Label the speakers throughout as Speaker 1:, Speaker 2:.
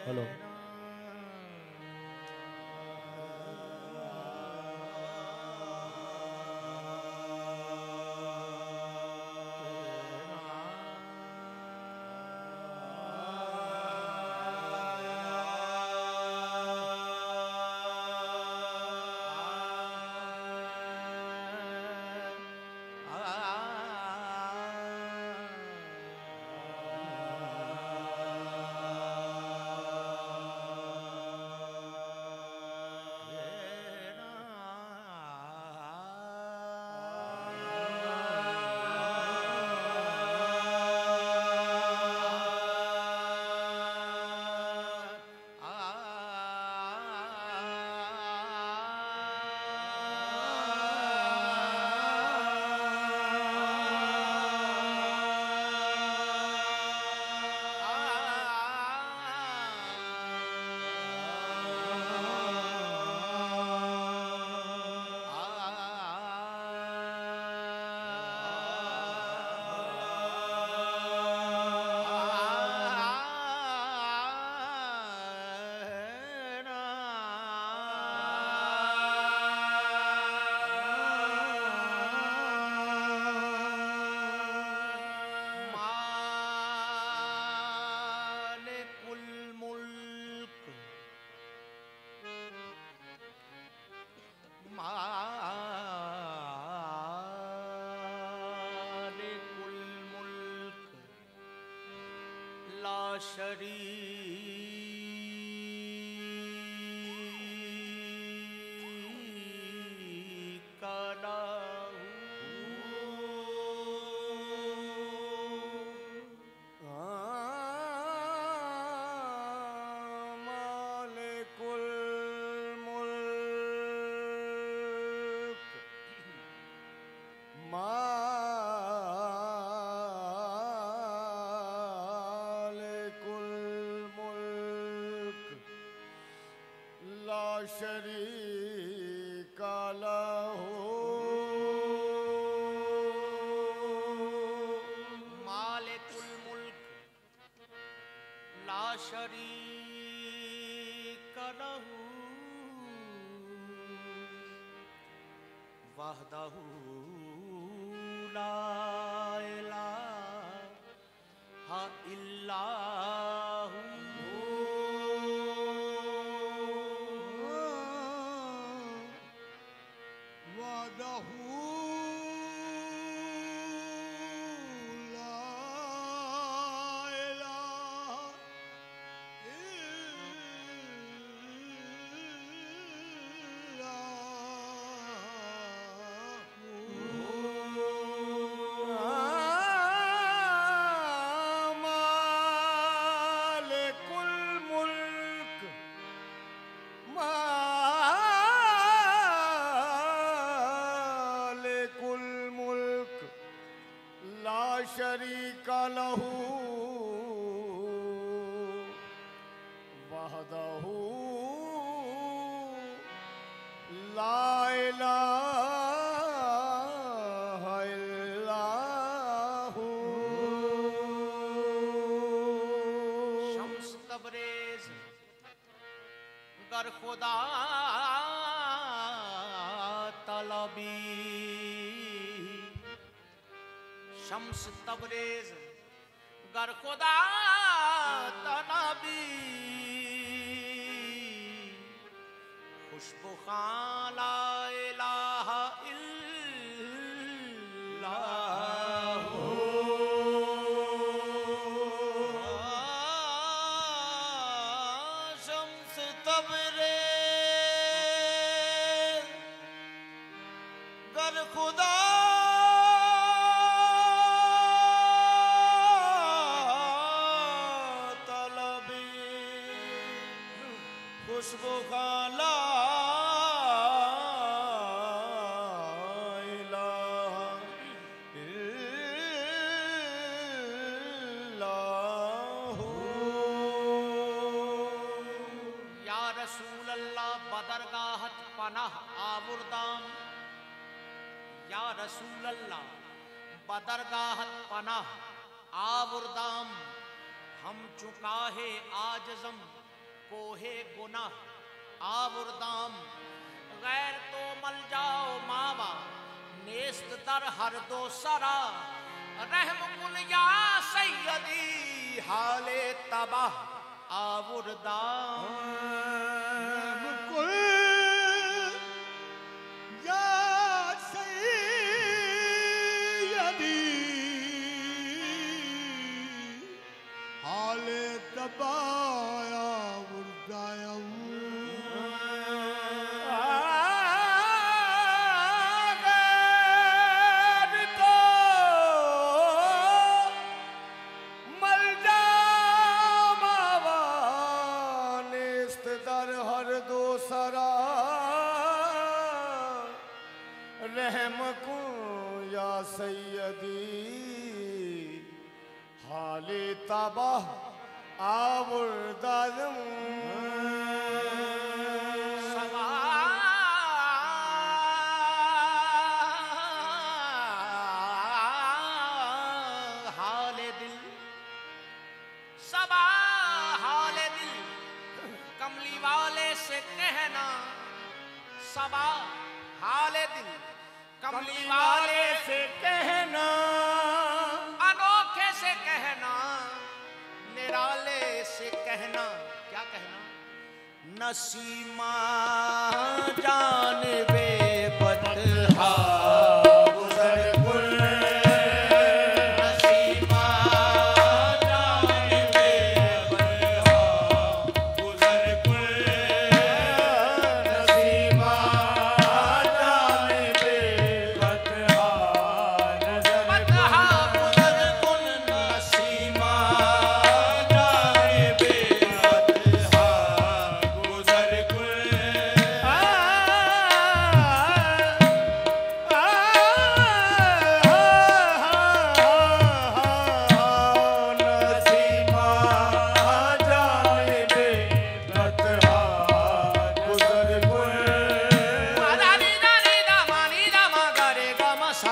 Speaker 1: Hello.
Speaker 2: शरीक लहू
Speaker 3: मालिकुल मुल्क ला शरीक लहू वहदहू ला इलाहा इल्ला
Speaker 2: शरीक लहू वहदहू ला इलाहा इल्लाहू
Speaker 3: शम्स तबरेज गर खुदा तलबी शम्स तबरेज गर खुदा तलबी खुशबू खां ला इलाहा इल्लल्लाहु शम्स तबरेज गर खुदा खुशबू ला इलाहा इल्लल्लाहु या रसूल अल्लाह बदरगाहत पनाह आवुर्दाम या रसूल अल्लाह बदरगाहत पनाह आवुर्दाम हम चुका है आजज़म पोहे गुनाह आबुर्दाम गैर तो मल जाओ मावा नेस्त दर हर दो सरा रहम कुल या सैयदी हाले तबाह आबुर्दाम रहम को या सैयदी हाले तबाह आबुर्दाम सबा हाले दिल सबा हाले दिल कमली वाले से कहना सबा हाले दिल कमली वाले से कहना अनोखे से कहना निराले से कहना क्या कहना नसीमा जानबे बदहा गुजर गुल नसीमा जानबे बदहा गुजर गुल नसीमा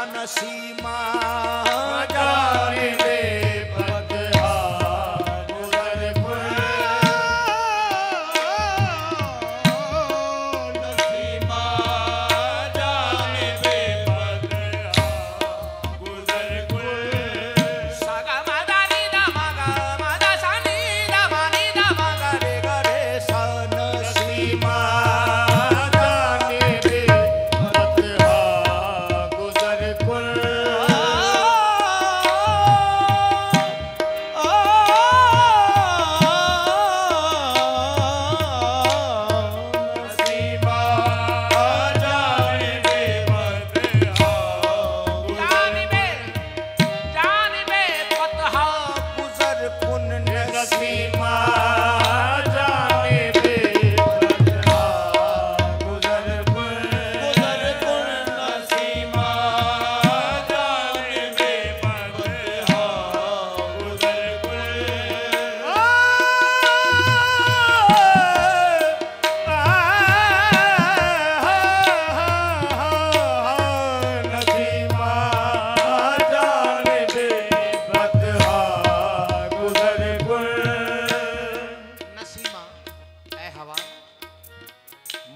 Speaker 3: नसीमा जानबे बदहा गुजर गुल नसीमा जानबे बदहा गुजर गुल सगा मदानी दा मगा मदा सानी दा मानी दा मगा रे गरे सा नसीमा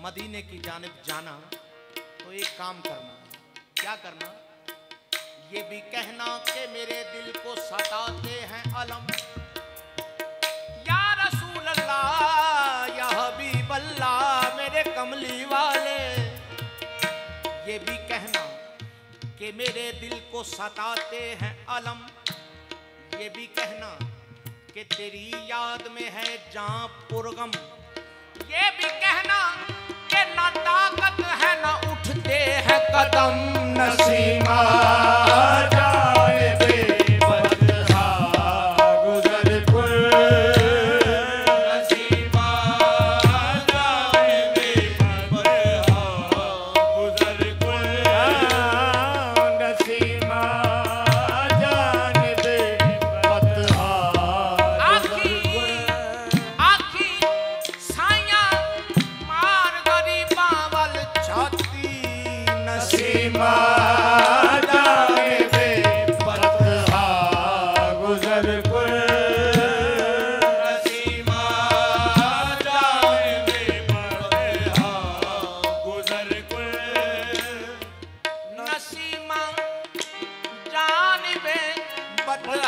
Speaker 3: मदीने की जानिब जाना तो एक काम करना क्या करना ये भी कहना कि मेरे दिल को सताते हैं अलम या रसूल अल्लाह या हबीब अल्लाह मेरे कमली वाले ये भी कहना कि मेरे दिल को सताते हैं अलम ये भी कहना कि तेरी याद में है जां पुरगम ये भी कहना कि ना ताकत है ना उठते हैं कदम नसीमा जानबे बदहा गुजर गुल नसीमा जानबे बदहा गुजर गुल नसीमा जानबे बदहा आखी आखी साया मार गरीबा वल छाती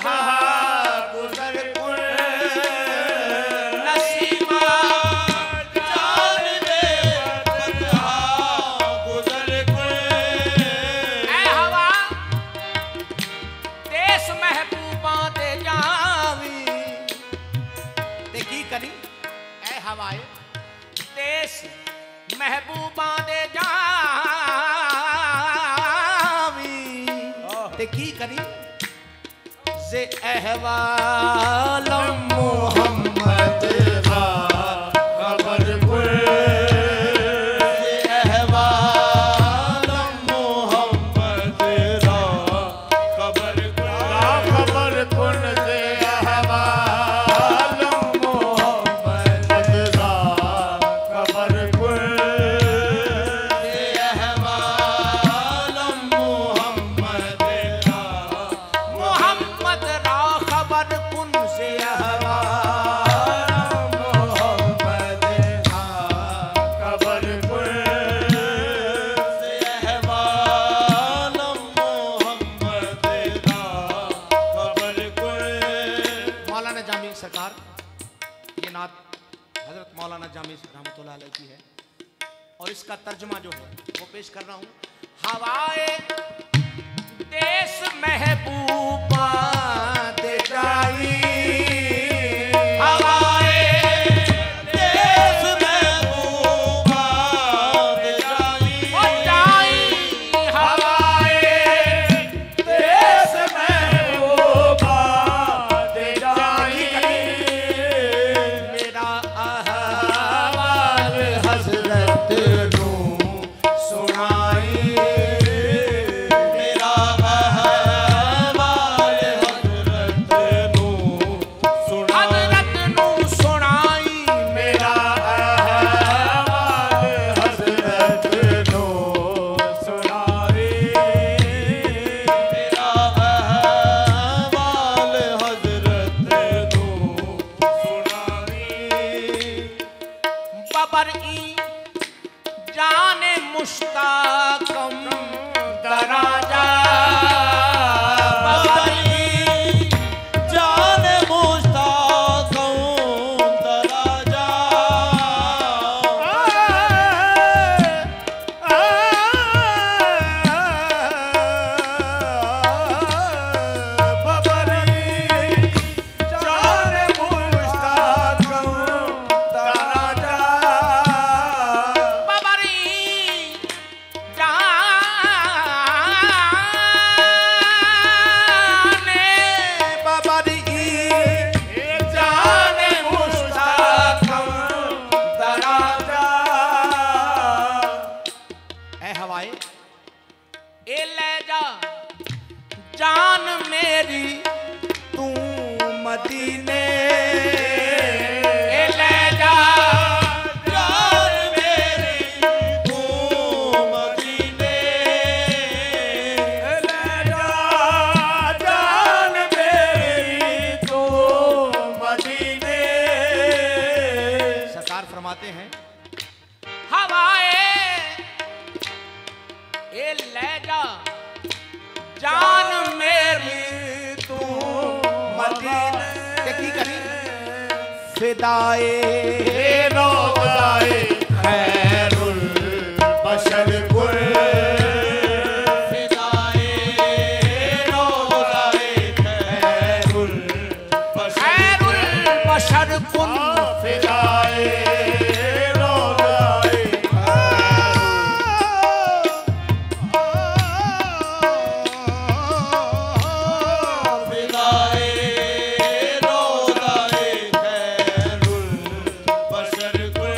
Speaker 3: जहाँ गुजर कुल नसीमा जान दे जहाँ गुजर कुल। ऐ हवा देश महबूबा दे जावी ते की करी। ऐ हवाए देश महबूबा दे ते की करी से अहवालम मोहम्मद रा खबर कुल से अहवालम मोहम्मद रा खबर कुल से अहवालम मोहम्मद रा खबर कुल से अहवालम मोहम्मद रा मोहम्मद रा खबर कुन से अहवालम मोहम्मद रा खबर कुल से अहवालम मोहम्मद रा खबर कुल। मौलाना जामी सरकार ये नात हजरत मौलाना जामी रहमतुल्लाह अलैह की है और इसका तर्जुमा जो है वो पेश कर रहा हूँ। हवाए देश महबूबा दे जाई हवाए देश महबूबा दे जाई ओ जाई हवाए देश महबूबा दे जाई। मेरा अहवाल हजरत नू सुनाई मेरा अहवाल हजरत नू सुनाई मेरा अहवाल हजरत नू सुनाई मेरा अहवाल हजरत नू सुनाई। बबरई जाने मुश्ताकम दराजा बबरई जाने मुश्ताकम दराजा बबरई जाने मुश्ताकम दराजा बबरई जाने बबरई जाने मुश्ताकम दराजा। ऐ हवाए ए ले जा जान मेरी तू मदीने ए ले जा जान मेरी तू मदीने ए ले जा जान मेरी तू मदीने। सरकार फरमाते हैं हवाए ए ले जा जान मेरी तू मदीने ते की करी फिदाए रोज़ाए खैरुल बशर कुल फिदाए रोज़ाए खैरुल बशर कुल फिदाए रोज़ाए फिदाए रोज़ाए खैरुल बशर कुल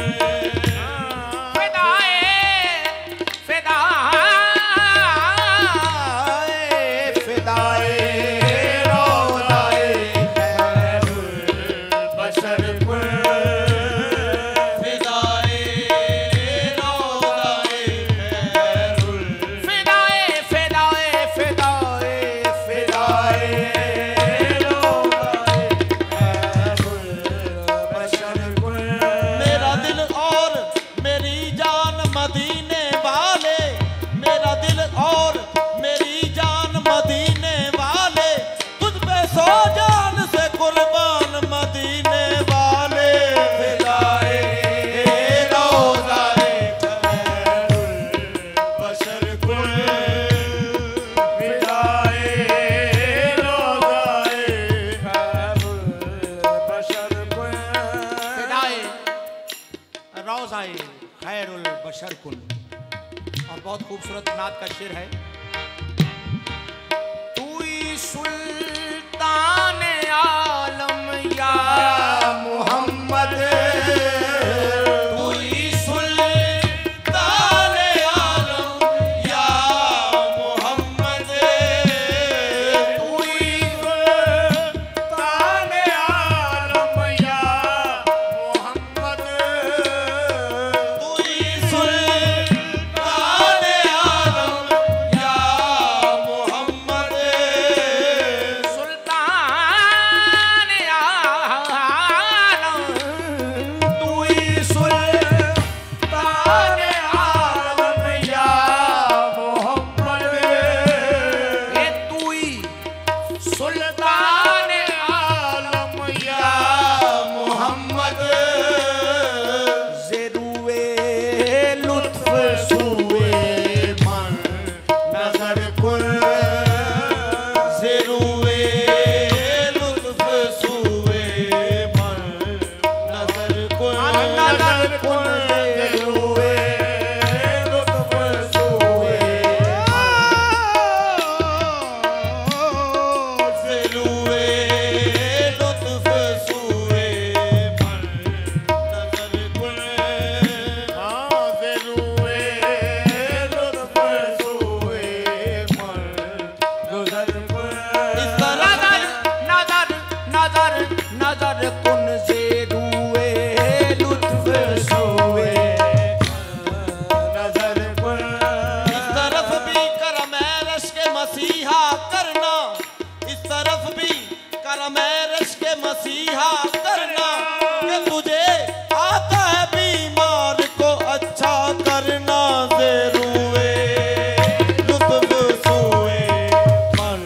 Speaker 3: खूबसूरत नात का शेर है। तू ही सुल्तान आलम या
Speaker 2: मोहम्मद,
Speaker 3: तू ही सुल्तान आलम या मोहम्मद,
Speaker 2: तू ही सुल्तान आलम या मोहम्मद,
Speaker 3: तू ही सुल्तान आलम या मोहम्मद, सुल्तान आलम, तू ही
Speaker 2: सुल्तान आलम या मोहम्मद,
Speaker 3: ये तू ही
Speaker 2: सुल्तान आलम या मोहम्मद,
Speaker 3: ज़ेरुए लुत्फ सुए मन
Speaker 2: नजर कुल
Speaker 3: ज़ेरुए लुत्फ सुए मन नजर कुल
Speaker 2: नजर कुल हुए लुत्फ सुए
Speaker 3: ज़ेरुए लुत्फ सुए मन नजर कुल
Speaker 2: हुए लुत्फ सुए मन गुजर कुल
Speaker 3: नजर नजर नजर नजर कुन ज़ेरुए लुत्फ सुए
Speaker 2: नजर कुल
Speaker 3: इस तरफ भी करम रश के मसीहा करना, इस तरफ भी करम रश के मसीहा करना, कि तुझे आता है बीमार को अच्छा करना, ज़ेरुए लुत्फ सुए मन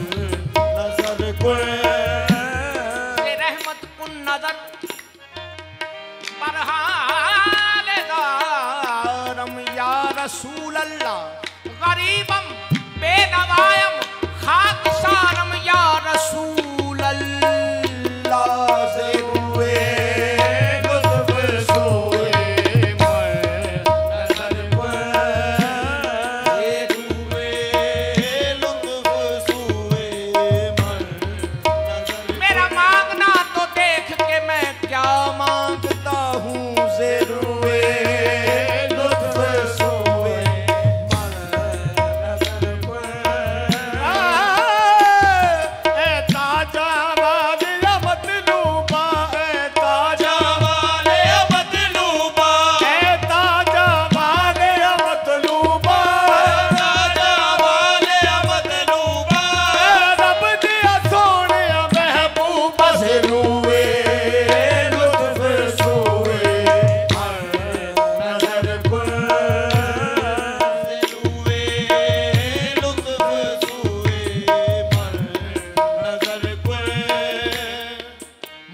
Speaker 3: नजर कुल रहमत कुन नजर बरहाल दारम या रसूल अल्लाह, गरीबम बेनवायम खाक सारम या रसूल अल्लाह,
Speaker 2: हुए लुत्फ सुए मन नजर कुल
Speaker 3: ज़ेरुए लुत्फ सुए मन नजर। मेरा मांगना तो देख के मैं क्या मांगता हूँ, ज़ेरुए
Speaker 2: लुत्फ सुए मन नजर कुल ए ताजा वालिया मतलूबा ए ताजा
Speaker 3: वाले मतलूबा,
Speaker 2: ए ताजा वालिया मतलूबा
Speaker 3: राजा वाले मतलूबा,
Speaker 2: रब दिया सोने महबूबा ज़रूए लुत्फ सुए मन नजर कुल
Speaker 3: ज़ेरुए लुत्फ सुए मन नजर कुल।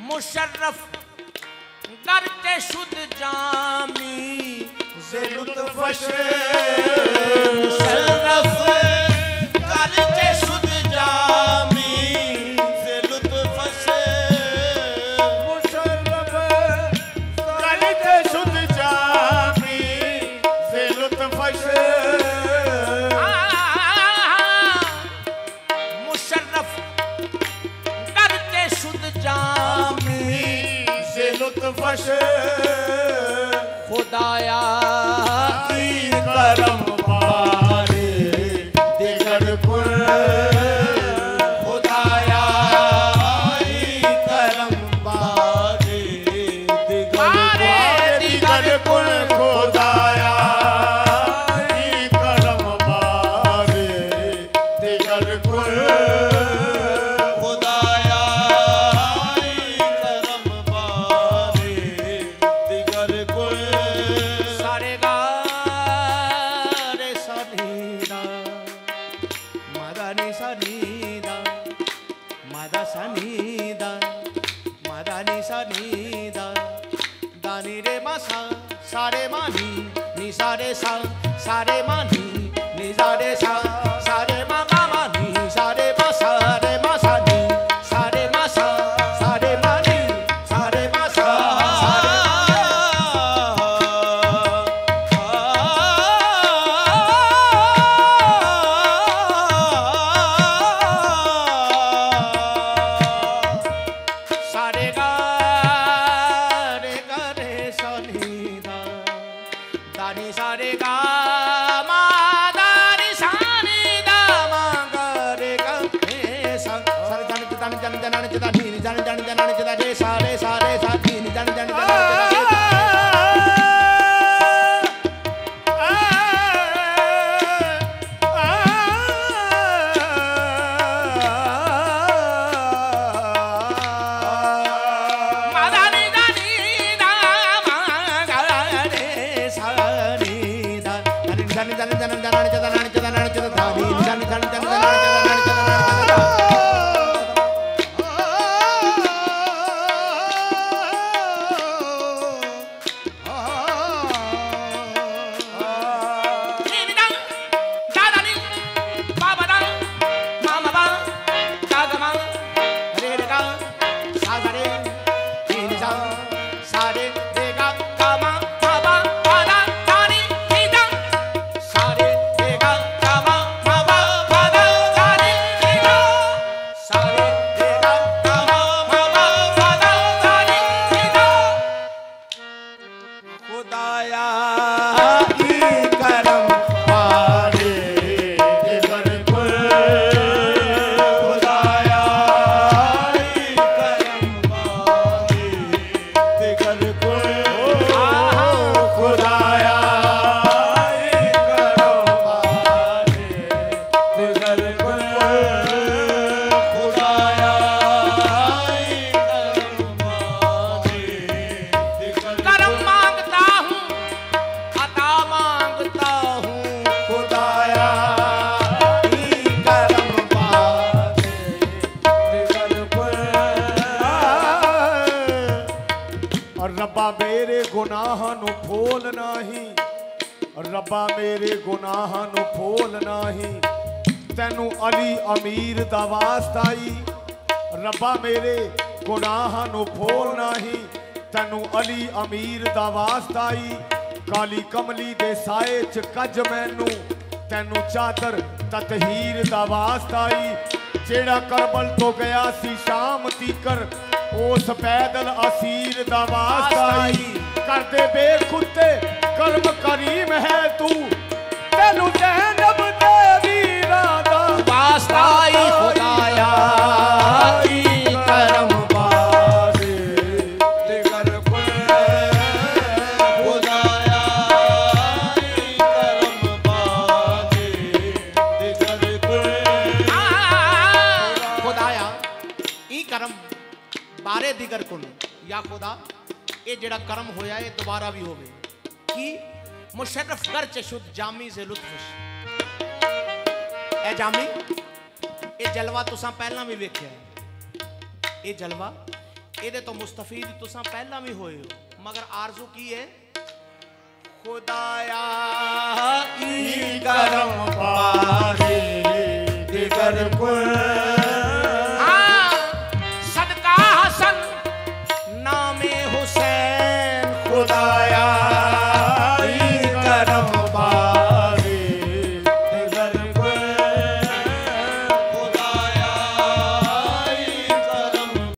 Speaker 3: मुशर्रफ करते शुद्ध जामी
Speaker 2: से लुत्फश
Speaker 3: मुशर्रफ करते शुद्ध जामी से लुत्फश
Speaker 2: मुशर्रफ करते शुद्ध जामी से लुत्फश
Speaker 3: मुशर्रफ करते शुद्ध जामी
Speaker 2: से लुत्फश
Speaker 3: खुदाया
Speaker 2: की करम पारे दिगर कुल खुदाया की करम पारे दिगर कुल खुदाया की करम पारे दिगर कुल
Speaker 3: खुदाया करम पारे दिगर कुल। सारे गा रे सनीदा मदा नि सनीदा मदा सनीदा मदा नि सनीदा दानी रे मसा सारे मानी नि सारे सा सारे मानी नि सारे सा सारे मामा मानी सारे मा सारे मा सानी सारे मा सा सारे मानी सारे मा सा सारे
Speaker 2: रब्बा मेरे गुनाहां नु फोल नाही, तैनू अली अमीर दा वास्ता आई। रब्बा मेरे गुनाहां नु फोल नाही, तैनू अली अमीर दा वास्ता आई। काली कमली दे साए च कज मैनू, तैनू चादर ततहीर दा वास्ता आई। जेड़ा करबल तो गया सी शाम तीकर, उस पैदल असीर दा वास्ता आई। कर दे बेखुदे कर्म करीम है तू, तेनू जैनब दे वीरां दा
Speaker 3: वास्ता आई। खुदाया ई करम बारे
Speaker 2: दिगर कुल,
Speaker 3: खुदाया ई करम बारे दिगर कुल। खुदाया ई करम बारे दिगर कुल। या खुदा ये जेड़ा कर्म होया ये दोबारा भी होवे कि मुशर्रफ कर च शुद्ध जामी से लुत्फश। ए जामी ये जलवा तुसा पहला भी वेख्या है, ये जलवा ये तो मुस्तफीद तुसा पहला भी होए हो, मगर आरजू की है खुदाया
Speaker 2: ई करम बारे दिगर कुल।